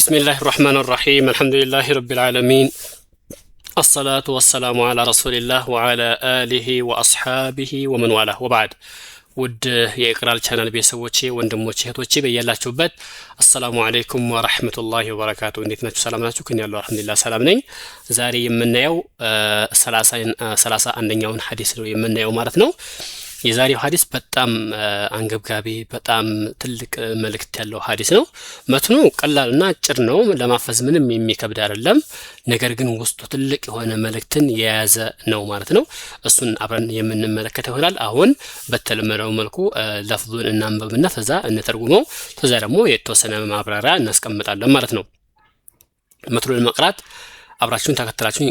بسم الله الرحمن الرحيم الحمد لله رب العالمين الصلاة والسلام على رسول الله وعلى آله وأصحابه ومن والاه وبعد ود የኢቅራል ቻናል ቤተሰቦቼ ወንድሞቼ እህቶቼ በእያላችሁበት አሰላሙ አለይኩም ወራህመቱላሂ ወበረካቱ እንዴት ናችሁ ሰላም ናችሁ ከኛ ያለው አልহামዱሊላህ ሰላም ነኝ ዛሬ የምናየው 31ኛውን ሐዲስ ነው የምናየው ማለት ነው የዛሬው ሐዲስ በጣም አንገብጋቢ በጣም ትልቅ መልእክት ያለው ሐዲስ ነው መትኑ ቀላልና አጭር ነው ለማፈዝ ምንም የሚከብድ አይደለም ነገር ግን ውስጡ ትልቅ የሆነ መልእክትን የያዘ ነው ማለት ነው እሱን አብረን የምንመለከተው ይሆናል አሁን በተለመደው መልኩ ለፍዙን እናንበብና ከዛ እንተርጉመው ከዛ ደግሞ የተወሰነ ማብራሪያ እናስቀምጣለን ማለት ነው መትኑን መቅራት አብራችሁን ተከታተላችሁን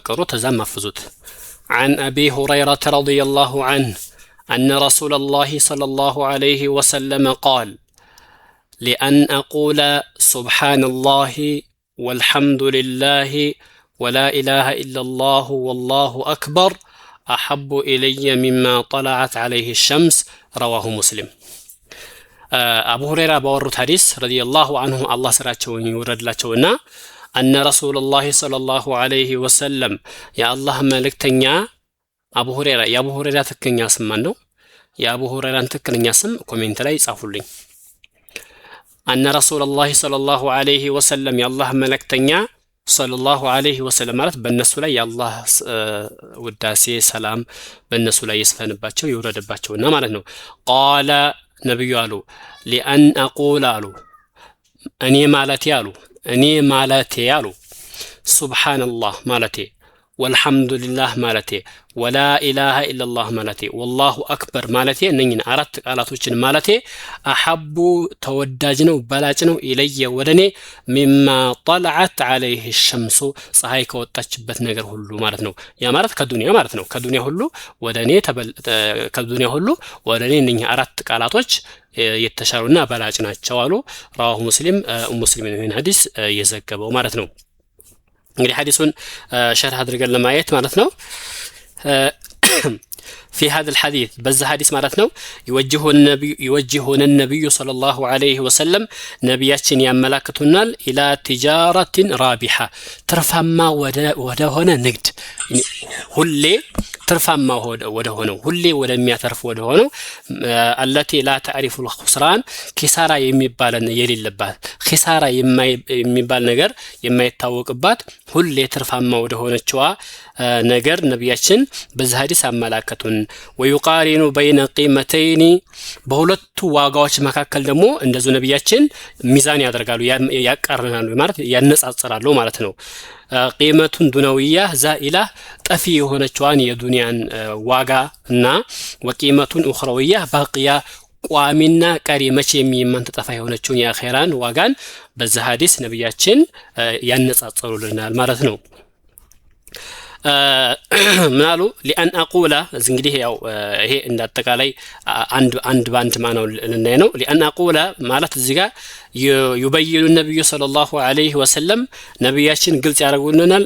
ቀሩ ከዛ ማፍዙት عن أبي هريرة رضي الله عنه أن رسول الله صلى الله عليه وسلم قال لأن أقول سبحان الله والحمد لله ولا إله إلا الله والله أكبر أحب إلي مما طلعت عليه الشمس رواه مسلم أبو هريرة بورت حديث رضي الله عنه الله سراتشو يورد لاتشونا أن رسول الله صلى الله عليه وسلم يا الله ملك تنيا أبو هريرة يا أبو هريرة تكنيا سمانو يا أبو هريرة تكنيا سم كومنت لا يصافولين أن رسول الله صلى الله عليه وسلم يا الله ملك تنيا صلى الله عليه وسلم مالت بالنسو لا يا الله وداسي سلام بالنسو لا يسفن باتشو يورد باتشو نمالنو قال نبي قالوا لأن أقول قالوا أني مالتي قالوا أني مالتي قالوا سبحان الله مالتي والحمد لله مالتي ولا إله إلا الله مالتي والله أكبر مالتي أنني أردت قالاتوችን مالتي أحب توداجنو بلاجنو إلي ودني مما طلعت عليه الشمس ፀሐይ ከወጣችበት ነገር ሁሉ ማለት ነው ያ ማለት ከዱንያ ማለት ነው ከዱንያ ሁሉ ወደኔ ከዱንያ ሁሉ ወደኔ እነኚህ አራት ቃላቶች የተሻሩና በላጭ ናቸው አሉ ራሁ ሙስሊም ይሄን ሐዲስ የዘገበው ማለት ነው እንግዲህ ሐዲሱን ሸርህ አድርገን ለማየት ማለት ነው في هذا الحديث بز حديث معناتنا يوجهون النبي صلى الله عليه وسلم نبياتين يملكتنا الى تجاره رابحه ترفما وده هنا نقد ሁሌ ትርፋማ ወደ ሆነው ሁሌ ወደሚያተርፍ ወደ ሆነው التي لا تعرف الخسران ኪሳራ የሚባልን የሌለባት ኪሳራ የሚባል ነገር የማይታወቅባት ሁሌ ትርፋማ ወደ ሆነችዋ ነገር ነብያችን በዚህ ሐዲስ አመላከቱን ويقارن بين قيمتين በሁለቱ ዋጋዎች መካከል ደግሞ እንደዚህ ነብያችን ሚዛን ያደርጋሉ ያቃርናሉ ማለት ያነጻጽራሉ ማለት ነው قيمة دنيوية زائلة طفي የሆነችዋን የዱንያን ዋጋ እና وقيمة أخروية باقية ቋሚና ቀሪ መቼም የማንተጠፋ የሆነችውን የአኺራን ዋጋን በዚህ ሐዲስ ነብያችን ያነጻጽሩልናል ማለት ነው ምናሉ لأن أقول እንግዲህ ያው ይሄ እንዳጠቃላይ አንድ ባንድ ማነው ለነው لأن أقول ማለት እዚህ ጋር يبين النبي صلى الله عليه وسلم ነብያችን ግልጽ ያደርጉልናል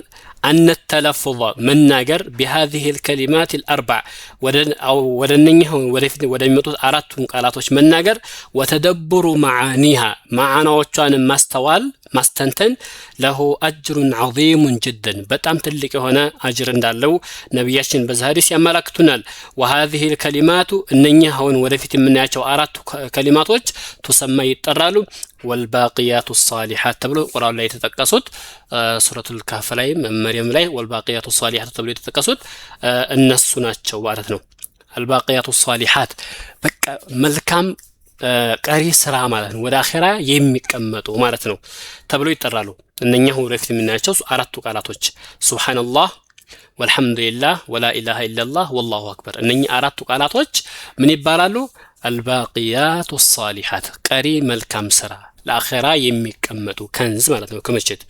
أن التلفظ من ناجر بهذه الكلمات الأربع ودنيه ودميطوت أراتهم قالاتوش من ناجر وتدبر معانيها معاناوچان ماستوال ماستنتن له أجر عظيم جدا بتام تلك هنا أجر እንዳለው ነብያችን በዛሪስ ያመላክቱናል وهذه الكلمات እነኚህ አሁን ወደፊት የምናያቸው አራቱ ከሊማቶች ተሰማይ ይጠራሉ والباقيات الصالحات ተብሎ ቁርአን ላይ የተጠቀሱት ሱረቱል ካፍ ላይ መርየም ላይ والباقيات الصالحات ተብሎ የተጠቀሱት እነሱ ናቸው ማለት ነው الباقيات الصالحات በቃ መልካም ቀሪ ስራ ማለት ነው ወደ አኺራ የሚቀመጡ ማለት ነው ተብሎ ይጠራሉ እነኚህ ወደፊት የምናያቸው አራቱ ቃላቶች ሱብሃንአላህ والحمد لله ولا إله إلا الله والله أكبر እነኚህ አራቱ ቃላቶች ምን ይባላሉ الباقيات الصالحات قري ملكام سرا الآخرة يميكمتو كنز مالتو كمشت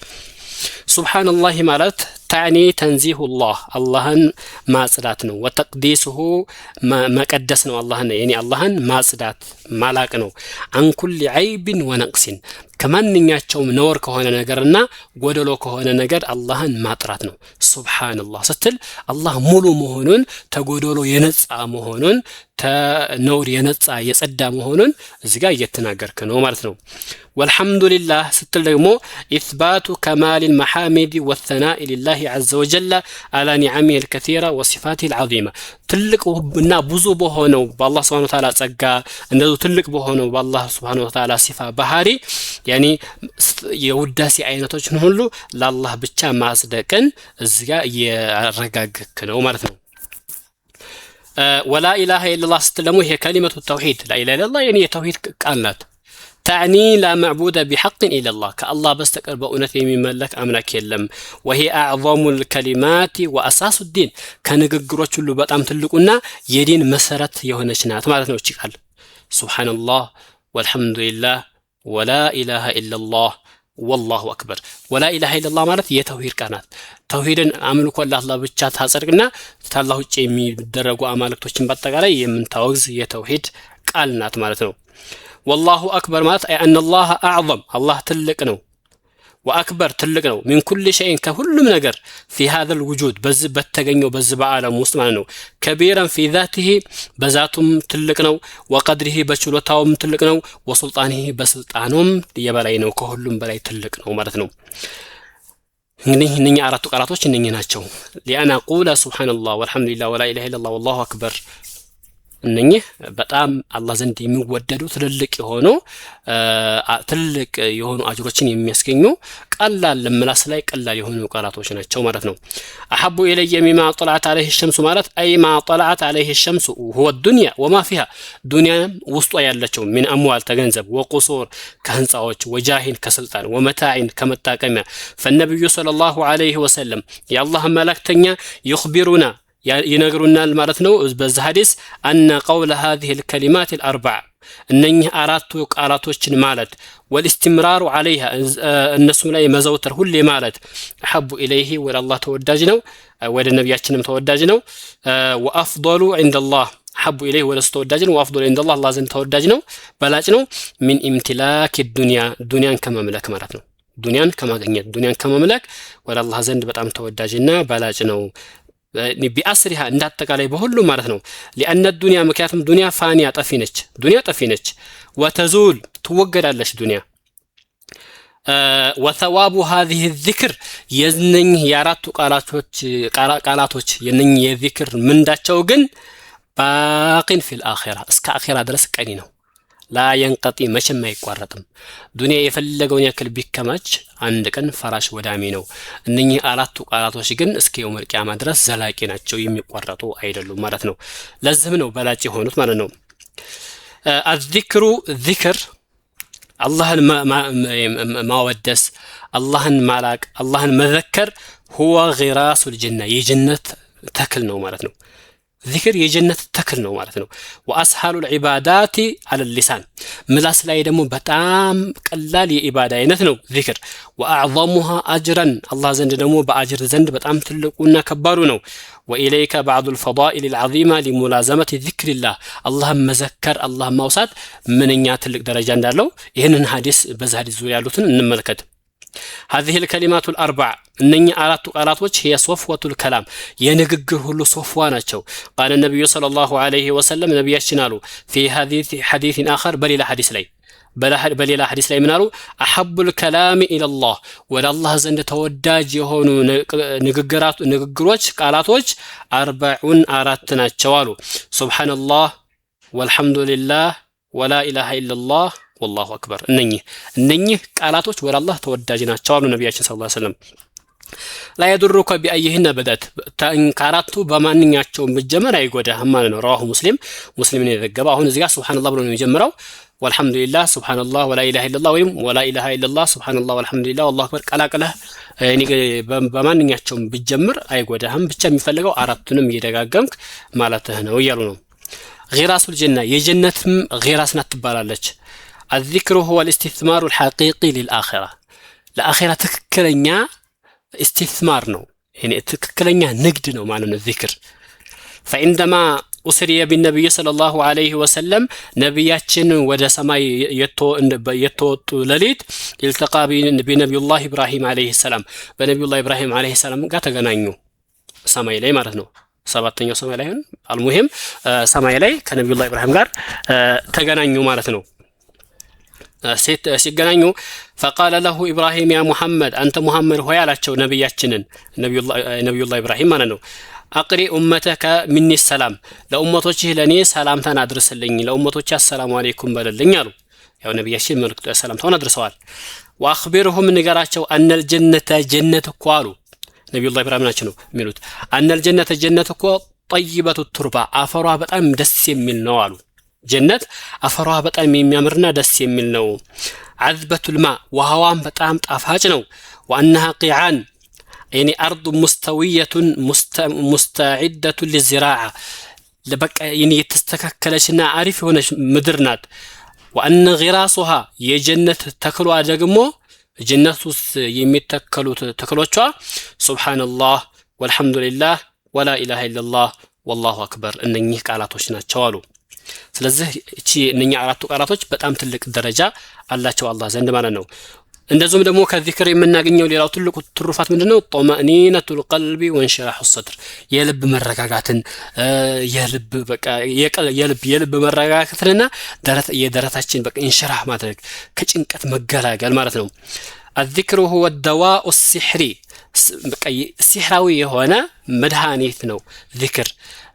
سبحان الله مالت تعني تنزيه اللهن ما صداتنو وتقديسه ما قدسنو اللهن يعني اللهن ما صدات مالاقنو عن كل عيب ونقص ከማንኛቸውም ነውር ከሆነ ነገርና ጎደሎ ከሆነ ነገር አላህን ማጥራት ነው ሱብሃንአላህ ስትል አላህ ሙሉ መሆኑን ተጎደሎ የነጻ መሆኑን ተነውር የነጻ የጸዳ መሆኑን እዚህ ጋር እየተናገርክ ነው ማለት ነው። ወልሐምዱሊላህ ስትል ደግሞ ኢስባቱ ከማል المحامد والثناء لله عز وجل على نعمه الكثيرة وصفاته العظيمة ትልቅና ብዙ በሆነው በአላህ Subhanahu Wa Ta'ala ጸጋ እንደው ትልቅ በሆነው በአላህ Subhanahu Wa Ta'ala ሲፋ ባህሪ ያኒ የውዳሴ አይነቶችን ሁሉ ለአላህ ብቻ ማጽደቅን እዚህ ጋር እያረጋግክ ነው ማለት ነው። ولا إله إلا الله ستلمو هي كلمة التوحيد لا إله إلا الله يعني توحيد قالت تعني لا معبود بحق إلا الله كالله بستقر بأونته من ملك أملاك يلم وهي أعظم الكلمات وأساس الدين كان يقرأ كل بطعم تلقنا يدين مسرت يهونشنات ما رأينا وشيكال سبحان الله والحمد لله ولا إله إلا الله والله أكبر ولا إله إلا الله ማለት የተውሂድ ቃናት ተውሂድን አምልኮ ለአላህ ብቻ ታጸድቅና ታላህ ውጪ የሚደረጉ አማልክቶችን በአጠቃላይ የምንታወግዝ የተውሂድ ቃል ናት ማለት ነው። والله أكبر ማለት أن الله أعظم الله ትልቅ ነው وأكبر ትልቅ ነው من كل شيء كሁሉም ነገር في هذا الوجود በዚህ በተገኘው በዚህ በዓለም ውስጥ ማለት ነው። كبيرا في ذاته በዛቱም ትልቅ ነው وقدره በችሎታውም ትልቅ ነው وسلطانه በስልጣኑም የበላይ ነው ከሁሉም በላይ ትልቅ ነው ማለት ነው። እንግዲህ እነኛ አራቱ ቃላቶች እነኚህ ናቸው። لأن أقول سبحان الله والحمد لله ولا إله إلا الله والله أكبر እነኚህ በጣም አላህ ዘንድ የሚወደዱ ትልልቅ የሆኑ አጅሮችን የሚያስገኙ ቀላል ለምላስ ላይ ቀላል የሆኑ ቃላቶች ናቸው ማለት ነው። አሐቡ ኢለየ ሚማ طلعت عليه الشمس ማለት أي ما طلعت عليه الشمس هو الدنيا وما فيها ዱንያ ውስጧ ያለችው من أموال ተገንዘብ وقصور ከህንጻዎች وجاهን ከስልጣን ومتاعን ከመጣቀሚያ فالنبي صلى الله عليه وسلم የአላህ መላእክተኛ يخبرنا ينقرنا ማለት ነው በዚህ ሐዲስ أن قول هذه الكلمات الأربع እነኚህ አራቱ ቃላቶችን ማለት والاستمرار عليها እነሱም ላይ መዘውተር ሁሌ ማለት أحب إليه ወደ አላህ ተወዳጅ ነው ወደ ነብያችንም ተወዳጅ ነው وأفضل عند الله أحب إليه ወደ ተወዳጅ ነው وأفضل عند الله الله ዘንድ ተወዳጅ ነው በላጭ ነው من امتلاك الدنيا ዱንያን ከመምለክ ማለት ነው። ዱንያን ከማግኘት ዱንያን ከመምለክ ወደ አላህ ዘንድ በጣም ተወዳጅና በላጭ ነው بأسرها እንዳጠቃላይ በሁሉ ማለት ነው። لأن الدنيا مكاتم دنيا فانية طفينች ዱንያ ጠፊነች وتزول ትወገዳለች ዱንያ وثواب هذه الذكر የነኚህ የአራቱ ቃላቶች የነኚህ የዚክር ምንዳቸው ግን باقين في الآخرة እስከ አኺራ ድረስ ቀኒ ነው። لا ينقطع መቼም አይቋረጥም። ዱንያ የፈለገውን ያክል ቢከማች አንድ ቀን ፈራሽ ወዳሚ ነው። እነኚህ አራቱ ቃላቶች ግን እስከ የውመል ቂያማ ድረስ ዘላቂ ናቸው የሚቋረጡ አይደሉም ማለት ነው። ለዚህም ነው በላጭ የሆኑት ማለት ነው። الذكر ذكر አላህን ማወደስ አላህን ማላቅ አላህን መዘከር هو غراس الجنة የጀነት ተክል ነው ማለት ነው። ذكر የጀነት ተክል ነው ማለት ነው። واسهل العبادات على اللسان ምላስ ላይ ደግሞ በጣም ቀላል የኢባዳ አይነት ነው ذكر واعظمها اجرا الله ዘንድ ደግሞ በአጅር ዘንድ በጣም ትልቁና ከባዱ ነው። واليك بعض الفضائل العظيمه لملازمه ذكر الله الله መዘከር الله ማውሳት ምንኛ ትልቅ ደረጃ እንዳለው ይሄንን ሐዲስ በዚህ ሐዲስ ዙሪያ ያሉትን እንመልከት። هذه الكلمات الأربع እነኛ አራቱ ቃላቶች هي صفوة الكلام የንግግር ሁሉ ሶፍዋ ናቸው። قال النبي صلى الله عليه وسلم ነብያችን አሉ في حديث آخر በሌላ ሐዲስ ላይ ምን አሉ? أحب الكلام إلى الله ወደ አላህ ዘንድ ተወዳጅ የሆኑ ንግግሮች ቃላቶች 44 ናቸው አሉ። سبحان الله والحمد لله ولا إله إلا الله والله أكبر እነኚህ ቃላቶች ወደ አላህ ተወዳጅ ናቸው አሉ ነብያችን ሰለላሁ ዐለይሂ ወሰለም። لا يضرك بأيهن بدأت ከአራቱ በማንኛቸውም ብጀመር አይጎዳህም ማለት ነው። رواه ሙስሊምን የዘገበው አሁን እዚህ ጋር ሱብሃንአላህ ብሎ ነው የሚጀምረው والحمد لله سبحان الله ولا إله إلا الله ወይም ولا إله إلا الله سبحان الله والحمد لله والله أكبر ቀላቅለህ በማንኛቸውም ብጀምር አይጎዳህም ብቻ የሚፈልገው አራቱንም እየደጋገምክ ማለትህ ነው እያሉ ነው። غراس الجنة የጀነትም غراስ ናት ትባላለች። الذكر هو الاستثمار الحقيقي للآخرة لآخرة ትክክለኛ استثمار ነው يعني ትክክለኛ ንግድ ነው ማለት ነው ذكر فعندما أسري بالنبي صلى الله عليه وسلم ነብያችን ወደ ሰማይ የተወጡ ሌሊት التقى بنبي الله إبراهيم عليه السلام በነብዩ ኢብራሂም عليه السلام ጋር ተገናኙ ሰማይ ላይ ማለት ነው። ሰባተኛው ሰማይ ላይ አልሙሂም ሰማይ ላይ ከነብዩላህ ኢብራሂም ጋር ተገናኙ ማለት ነው። ሲገናኙ فقال له إبراهيم يا محمد أنت محمد هو ያላቸው ነብያችንን ነብዩላህ ኢብራሂም ማለት ነው። አቅሪ ኡመተከ ሚኒ ሰላም ለኡመቶችህ ለኔ ሰላምታን አድርስልኝ ለኡመቶች አሰላሙ አለይኩም በለልኝ አሉ። ያው ነብያችን መልእክቱ ሰላምታውን አድርሰዋል። ወአኽቢርሁም ንገራቸው አነል ጀነተ ጀነት እኮ አሉ ነብዩላህ ኢብራሂም ናቸው ነው የሚሉት አነል ጀነተ ጀነት እኮ ጠይበቱ ቱርባ አፈሯ በጣም ደስ የሚል ነው አሉ። ጀነት አፈሯ በጣም የሚያምርና ደስ የሚል ነው። عذبቱል ማ ውሃዋም በጣም ጣፋጭ ነው። وأنها قيعان يعني أرض مستوية مستعدة للزراعة لبقى يعني የተስተካከለችና አሪፍ የሆነች ምድር ናት። وأن غراسها የጀነት ተክሏ ደግሞ ጀነት ውስጥ የሚተከሉት ተክሎቿ ሱብሃንአላህ ወልሐምዱሊላህ ወላ ኢላሃ ኢላላህ ወላሁ አክበር እነኚህ ቃላቶች ናቸው አሉ። ስለዚህ እቺ እነኛ አራቱ ቃላቶች በጣም ትልቅ ደረጃ አላቸው አላህ ዘንድ ማለት ነው። እንደዚሁም ደግሞ ከዚክር የምናገኘው ሌላው ትልቁ ትሩፋት ምንድነው? ጦማእኒነቱል ቀልቢ ወንሽራሑ ሰድር የልብ መረጋጋትን የልብ በቃ የልብ መረጋጋትንና የደረታችን በቃ ኢንሽራህ ማድረግ ከጭንቀት መገላገል ማለት ነው። الذكر هو الدواء السحري በቃ ሲህራዊ የሆነ መድኃኒት ነው ዚክር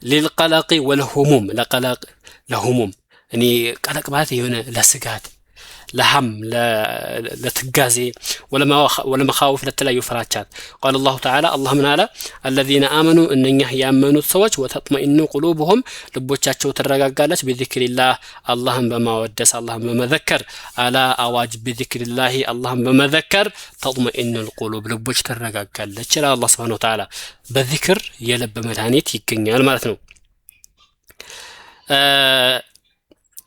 للقلق والهموم ለቀለቅ ለሁሙም እኔ ቀለቅ ማለት የሆነ ለስጋት ለሐም ለትጋዜ ወለመኻውፍ ለተለያዩ ፍራቻት قال الله تعالى الله من አለ الذين آمنوا እነኛ ያመኑት ሰዎች وتطمئن قلوبهم ልቦቻቸው ተረጋጋለች بذكر الله አላህን በማወደስ አላህን በመዘከር አላ አዋጅ بذكر الله አላህን በመዘከር تطمئن القلوب ልቦች ተረጋጋለች ይላል አላህ Subhanahu Wa Ta'ala በዚክር የልብ መድኃኒት ይገኛል ማለት ነው።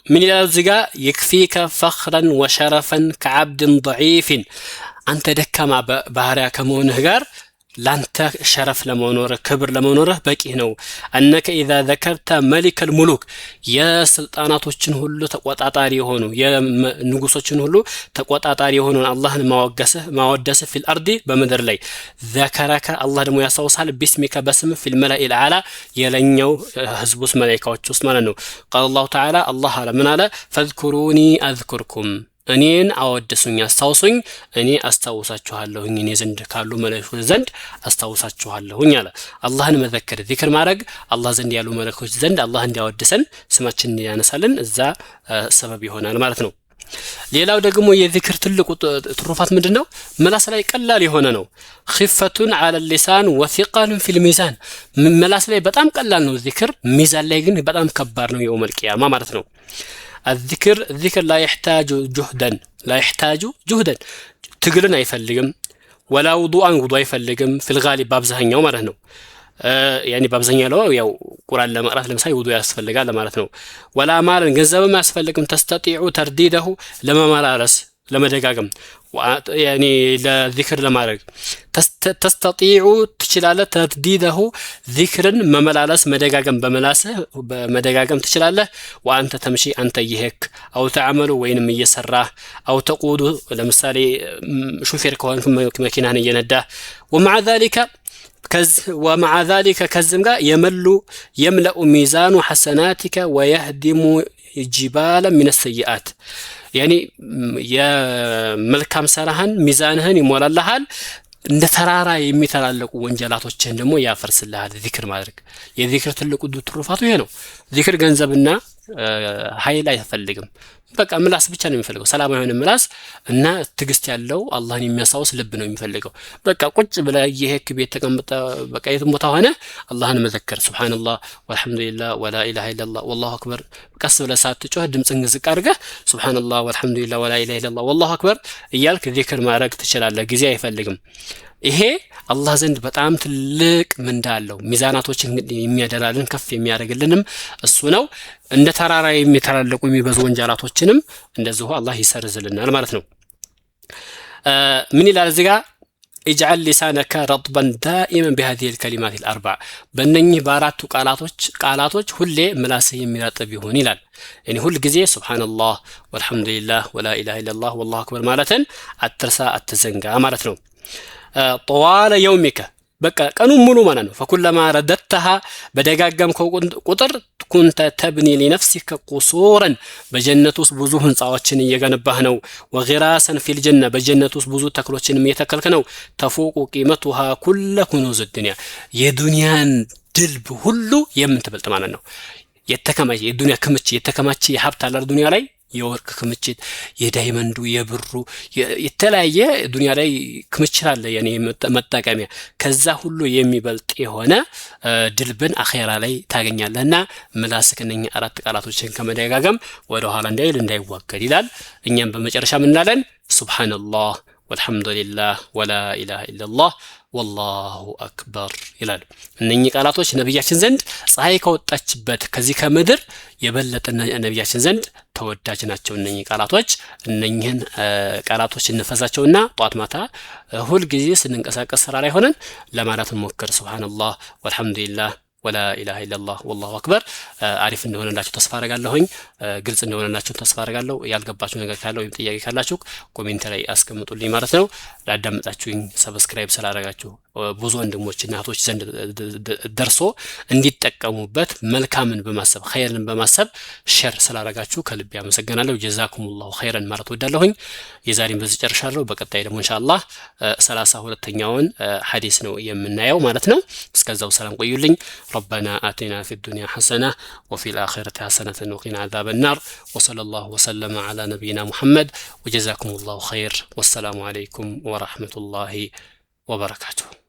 من الزجا يكفيك فخرا وشرفا كعبد ضعيف أنت دكا مع بهاريا كمونه غار لانت شرف لمونوره كبر لمونوره بكي ነው أنك إذا ذكرت ملك الملوك يا سلطاناتዎችን ሁሉ ተቆጣጣሪ ሆኑ የንጉሶችን ሁሉ ተቆጣጣሪ ሆኑ አላህን ማወደሰ في الأرض በመድር ላይ ذكرك الله ደግሞ ያሳውሳል باسمك በስም في الملأ الأعلى የለኛው ህዝቡስ መላእክቶች ውስጥ ማለት ነው። قال الله تعالى الله አለ ምን አለ فاذكروني أذكركم እኔን አወድሱኝ አስታውሱኝ እኔ አስታውሳችኋለሁኝ እኔ ዘንድ ካሉ መላእክቶች ዘንድ አስታውሳችኋለሁኝ አለ። አላህን መዘከር ዚክር ማድረግ አላህ ዘንድ ያሉ መላእክቶች ዘንድ አላህ እንዲያወድሰን ስማችንን ያነሳልን እዛ ሰበብ ይሆናል ማለት ነው። ሌላው ደግሞ የዚክር ትልቁ ትሩፋት ምንድነው? መላስ ላይ ቀላል የሆነ ነው። خفتun على اللسان وثقل في الميزان መላስ ላይ በጣም ቀላል ነው ዚክር ሚዛን ላይ ግን በጣም ከባድ ነው የውመል ቂያማ ማለት ነው። الذكر لا يحتاج جهدا تقلنا يفلقم ولا وضوء يفلقم في الغالب بابزهن يوم مرهنو يعني بابزهن لو يو قرآن لما قرأت لمساي وضوء يسفلقا لما رثنو ولا مالا جنزب ما يسفلقم تستطيع ترديده لما مارس لما دقاقم يعني لذكر لما رق تستطيع تشلاله ترديده ذكرا مملالس مدقاقم بمدقاقم تشلاله وأنت تمشي أنت يهك أو تعمل وين يسراه أو تقود لمثالي شوفير كوان مكينة ينده ومع ذلك كزمغا يملأ ميزان حسناتك ويهدم جبالا من السيئات يعني يا መልካም ሰራህን ሚዛንህን ይሞላልሃል እንደ ተራራ የሚተላለቁ ወንጀላቶችን ደግሞ ያፈርስልሃል ዚክር ማድረግ የዚክር ትልቁ ትሩፋቱ ይሄ ነው። ዚክር ገንዘብና ኃይል አይፈልግም። በቃ ምላስ ብቻ ነው የሚፈልገው ሰላማዊ የሆነ ምላስ እና ትግስት ያለው አላህን የሚያሳውስ ልብ ነው የሚፈልገው። በቃ ቁጭ ብለ ይሄክ ቤት ተቀምጠ በቃ የትም ቦታ ሆነ አላህን መዘከር ሱብሃንአላህ ወልሐምዱሊላህ ወላ ኢላሃ ኢላላህ ወላሁ አክበር ቀስ ብለ ሳትጮህ ድምጽን ዝቅ አድርገህ ሱብሃንአላህ ወልሐምዱሊላህ ወላ ኢላሃ ኢላላህ ወላሁ አክበር እያልክ ዚክር ማድረግ ትችላለህ። ጊዜ አይፈልግም። ይሄ አላህ ዘንድ በጣም ትልቅ ምንዳ አለው። ሚዛናቶችን የሚያደላልን ከፍ የሚያደርግልንም እሱ ነው። እንደ ተራራ የሚተላለቁ የሚበዙ ወንጀላቶችንም እንደዚሁ አላህ ይሰርዝልናል ማለት ነው። ምን ይላል እዚህ ጋር اجعل لسانك رطبا دائما بهذه الكلمات الاربع በእነኚህ በአራቱ ቃላቶች ሁሌ ምላስህ የሚረጥብ ይሁን ይላል። يعني ሁል ጊዜ ሱብሃንአላህ ወልሐምዱሊላህ ወላ ኢላሃ ኢላላህ ወላሁ አክበር ማለትን አትርሳ አትዘንጋ ማለት ነው። طوال يومك በቃ ቀኑን ሙሉ ማለት ነው። ፈኩለማ ረደተሃ በደጋገምከው ቁጥር ኩንተ ተብኒ ሊነፍሲከ ቁሱረን በጀነት ውስጥ ብዙ ህንፃዎችን እየገነባህ ነው። ወጊራሰን ፊል ጀነ በጀነት ውስጥ ብዙ ተክሎችንም እየተከልክ ነው። ተፉቁ ቂመቱሃ ኩለ ኩኑዝ ዱንያ የዱንያን ድልብ ሁሉ የምትበልጥ ማለት ነው። የተከማቸ የዱንያ ክምችት የተከማቸ የሀብት አለ ዱንያ ላይ የወርቅ ክምችት የዳይመንዱ የብሩ የተለያየ ዱንያ ላይ ክምችት አለ ያኔ መጠቀሚያ ከዛ ሁሉ የሚበልጥ የሆነ ድልብን አኺራ ላይ ታገኛለህና ምላስክ እነኛ አራት ቃላቶችን ከመደጋገም ወደ ኋላ እንዳይዋገድ ይላል። እኛም በመጨረሻ ምን እንላለን? ሱብሃንአላህ ወልሐምዱሊላህ ወላ ኢላሃ ኢላላህ ወላሁ አክበር ይላል። እነኚህ ቃላቶች ነብያችን ዘንድ ፀሐይ ከወጣችበት ከዚህ ከምድር የበለጠ ነብያችን ዘንድ ተወዳጅ ናቸው። እነኚህ ቃላቶች እነኚህን ቃላቶች እንፈዛቸውና ጧት ማታ ሁል ጊዜ ስንንቀሳቀስ ስራ ላይ ሆነን ለማለት እንሞክር። ሱብሃንአላህ ወልሐምዱሊላህ ወላ ኢላሃ ኢላላህ ወላሁ አክበር። አሪፍ እንደሆነላችሁ ተስፋ አደርጋለሁኝ። ግልጽ እንደሆነላችሁ ተስፋ አደርጋለሁ። ያልገባችሁ ነገር ካለ ወይም ጥያቄ ካላችሁ ኮሜንት ላይ አስቀምጡልኝ ማለት ነው። ላዳመጣችሁኝ ሰብስክራይብ ስላደረጋችሁ ብዙ ወንድሞችና እህቶች ዘንድ ደርሶ እንዲጠቀሙበት መልካምን በማሰብ ኸይርን በማሰብ ሼር ስላደረጋችሁ ከልብ ያመሰግናለሁ። ጀዛኩሙላሁ ኸይረን ማለት ወዳለሁኝ። የዛሬን በዚህ ጨርሻለሁ። በቀጣይ ደግሞ ኢንሻአላህ 32ኛውን ሐዲስ ነው የምናየው ማለት ነው። እስከዛው ሰላም ቆዩልኝ። ربنا آتنا في الدنيا حسنة وفي الآخرة حسنة وقنا عذاب النار وصلى الله وسلم على نبينا محمد وجزاكم الله خير والسلام عليكم ورحمة الله وبركاته.